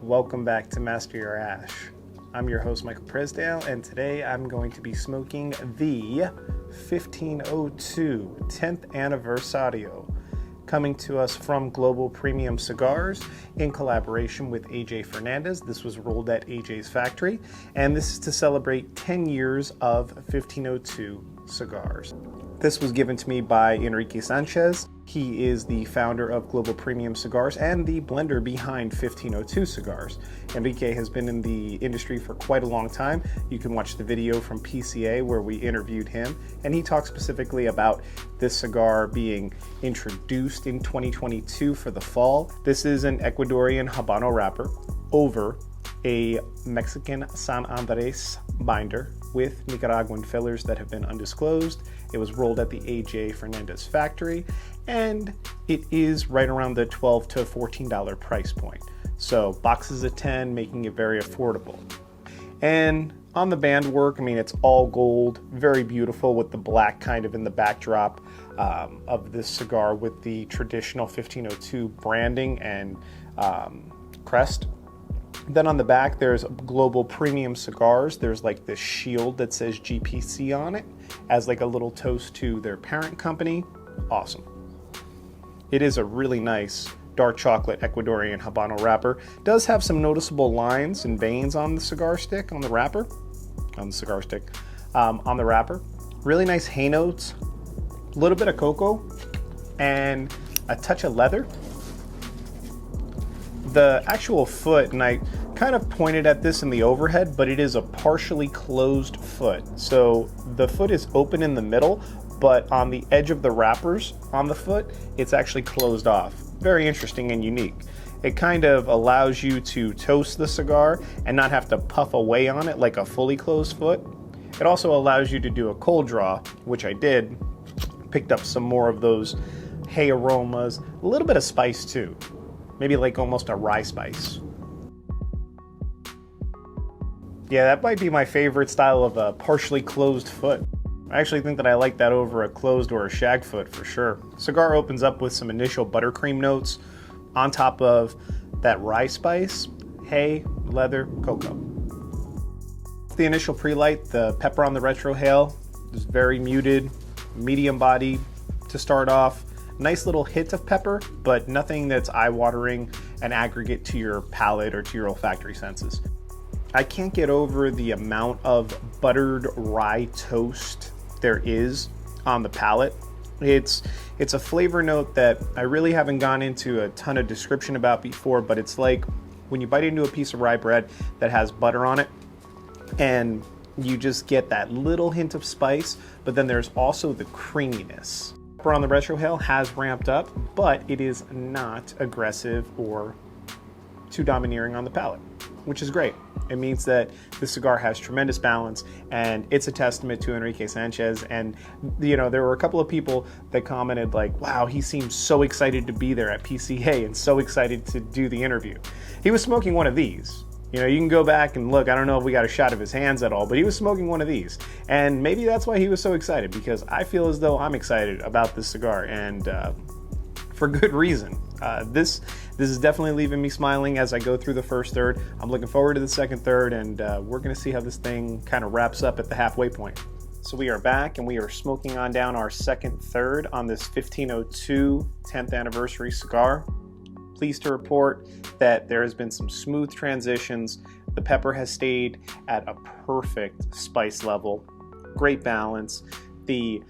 Welcome back to Master Your Ash. I'm your host Michael Presdale, and today I'm going to be smoking the 1502 10th Aniversario, coming to us from Global Premium Cigars in collaboration with AJ Fernandez. This was rolled at AJ's factory, and this is to celebrate 10 years of 1502 cigars. This was given to me by Enrique Sanchez. He is the founder of Global Premium Cigars and the blender behind 1502 Cigars. Enrique has been in the industry for quite a long time. You can watch the video from PCA where we interviewed him, and he talks specifically about this cigar being introduced in 2022 for the fall. This is an Ecuadorian Habano wrapper over a Mexican San Andres binder with Nicaraguan fillers that have been undisclosed. It was rolled at the AJ Fernandez factory, and it is right around the $12 to $14 price point. So boxes of 10, making it very affordable. And on the band work, I mean, it's all gold, very beautiful with the black kind of in the backdrop of this cigar with the traditional 1502 branding and crest. Then on the back, there's Global Premium Cigars. There's like this shield that says GPC on it as like a little toast to their parent company. Awesome. It is a really nice dark chocolate Ecuadorian Habano wrapper. Does have some noticeable lines and veins on the cigar stick, on the wrapper. On the cigar stick. On the wrapper. Really nice hay notes. A little bit of cocoa. And a touch of leather. The actual foot, and I kind of pointed at this in the overhead, but it is a partially closed foot. So the foot is open in the middle, but on the edge of the wrappers on the foot, it's actually closed off. Very interesting and unique. It kind of allows you to toast the cigar and not have to puff away on it like a fully closed foot. It also allows you to do a cold draw, which I did. Picked up some more of those hay aromas, a little bit of spice too. Maybe like almost a rye spice. Yeah, that might be my favorite style of a partially closed foot. I actually think that I like that over a closed or a shag foot for sure. Cigar opens up with some initial buttercream notes on top of that rye spice, hay, leather, cocoa. The initial pre-light, the pepper on the retrohale is very muted, medium body to start off. Nice little hit of pepper, but nothing that's eye-watering and aggregate to your palate or to your olfactory senses. I can't get over the amount of buttered rye toast there is on the palate. It's a flavor note that I really haven't gone into a ton of description about before, but it's like when you bite into a piece of rye bread that has butter on it, and you just get that little hint of spice, but then there's also the creaminess. On the retrohale has ramped up, but it is not aggressive or too domineering on the palate, which is great. It means that the cigar has tremendous balance, and it's a testament to Enrique Sanchez. And you know, there were a couple of people that commented like, wow, he seems so excited to be there at PCA and so excited to do the interview. He was smoking one of these. You know, you can go back and look. I don't know if we got a shot of his hands at all, but he was smoking one of these. And maybe that's why he was so excited, because I feel as though I'm excited about this cigar, and for good reason. This is definitely leaving me smiling as I go through the first third. I'm looking forward to the second third, and we're going to see how this thing kind of wraps up at the halfway point. So we are back, and we are smoking on down our second third on this 1502 10th anniversary cigar. Pleased to report that there has been some smooth transitions. The pepper has stayed at a perfect spice level. Great balance. The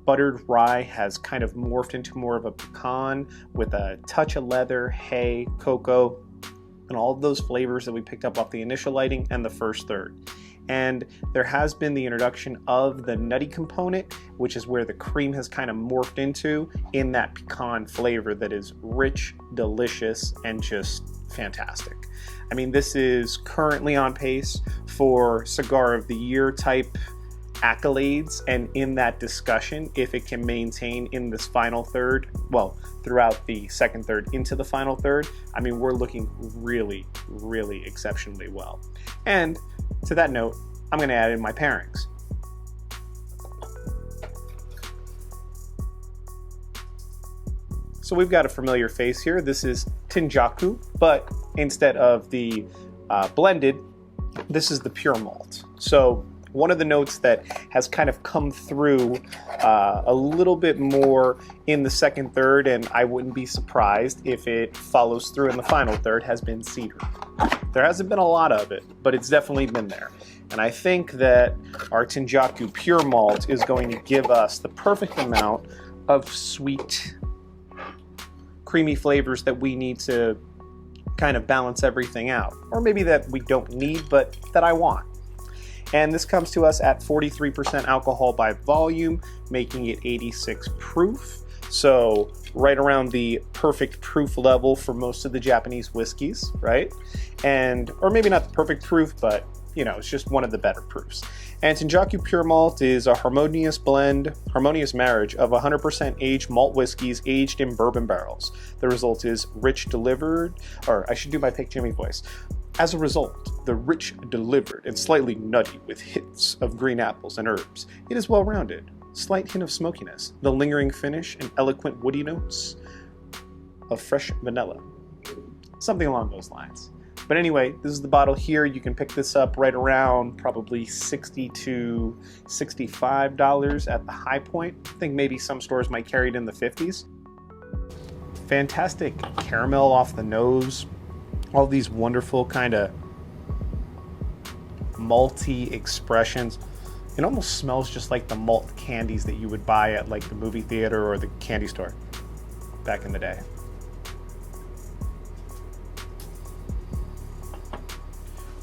buttered rye has kind of morphed into more of a pecan with a touch of leather, hay, cocoa, and all of those flavors that we picked up off the initial lighting and the first third. And there has been the introduction of the nutty component, which is where the cream has kind of morphed into in that pecan flavor that is rich, delicious, and just fantastic. I mean, this is currently on pace for Cigar of the Year type accolades, and in that discussion, if it can maintain in this final third, well, throughout the second third into the final third, I mean, we're looking really, really exceptionally well. And to that note, I'm going to add in my pairings. So we've got a familiar face here. This is Tenjaku, but instead of the blended, this is the pure malt. So one of the notes that has kind of come through a little bit more in the second third, and I wouldn't be surprised if it follows through in the final third, has been cedar. There hasn't been a lot of it, but it's definitely been there. And I think that our Tenjaku pure malt is going to give us the perfect amount of sweet, creamy flavors that we need to kind of balance everything out. Or maybe that we don't need, but that I want. And this comes to us at 43% alcohol by volume, making it 86 proof. So right around the perfect proof level for most of the Japanese whiskeys, right? And, or maybe not the perfect proof, but you know, it's just one of the better proofs. And Tenjaku Pure Malt is a harmonious marriage of 100% aged malt whiskeys aged in bourbon barrels. The result is rich delivered, or I should do my Pick Jimmy voice. As a result, the rich delivered and slightly nutty with hints of green apples and herbs. It is well-rounded, slight hint of smokiness, the lingering finish and eloquent woody notes of fresh vanilla. Something along those lines. But anyway, this is the bottle here. You can pick this up right around probably $60 to $65 at the high point. I think maybe some stores might carry it in the 50s. Fantastic caramel off the nose. All these wonderful kind of malty expressions. It almost smells just like the malt candies that you would buy at like the movie theater or the candy store back in the day.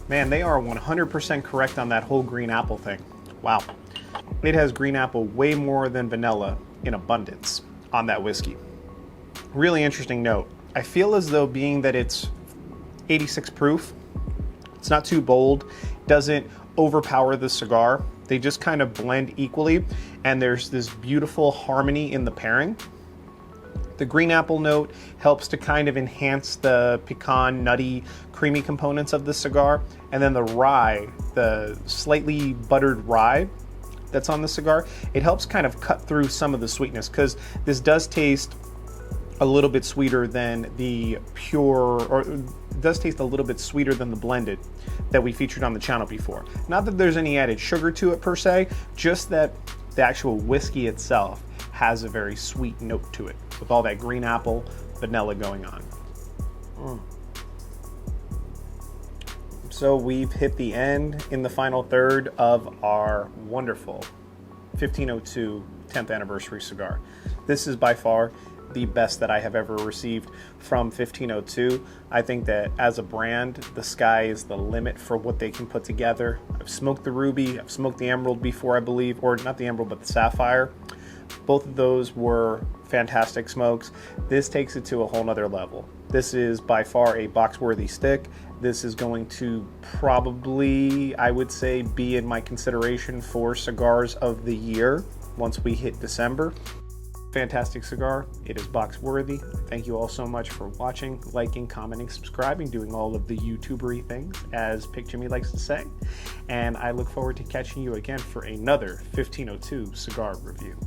Man, they are 100% correct on that whole green apple thing. Wow. It has green apple way more than vanilla in abundance on that whiskey. Really interesting note. I feel as though, being that it's 86 proof, it's not too bold, doesn't overpower the cigar. They just kind of blend equally, and there's this beautiful harmony in the pairing. The green apple note helps to kind of enhance the pecan, nutty, creamy components of the cigar. And then the rye, the slightly buttered rye that's on the cigar, it helps kind of cut through some of the sweetness, because this does taste a little bit sweeter than the pure, or it does taste a little bit sweeter than the blended that we featured on the channel before. Not that there's any added sugar to it per se, just that the actual whiskey itself has a very sweet note to it, with all that green apple, vanilla going on. So we've hit the end in the final third of our wonderful 1502 10th anniversary cigar. This is by far the best that I have ever received from 1502. I think that as a brand, the sky is the limit for what they can put together. I've smoked the ruby, I've smoked the emerald before, I believe, or not the emerald, but the sapphire. Both of those were fantastic smokes. This takes it to a whole nother level. This is by far a box-worthy stick. This is going to probably, I would say, be in my consideration for cigars of the year once we hit December. Fantastic cigar. It is box worthy. Thank you all so much for watching, liking, commenting, subscribing, doing all of the YouTubery things, as Pick Jimmy likes to say. And I look forward to catching you again for another 1502 cigar review.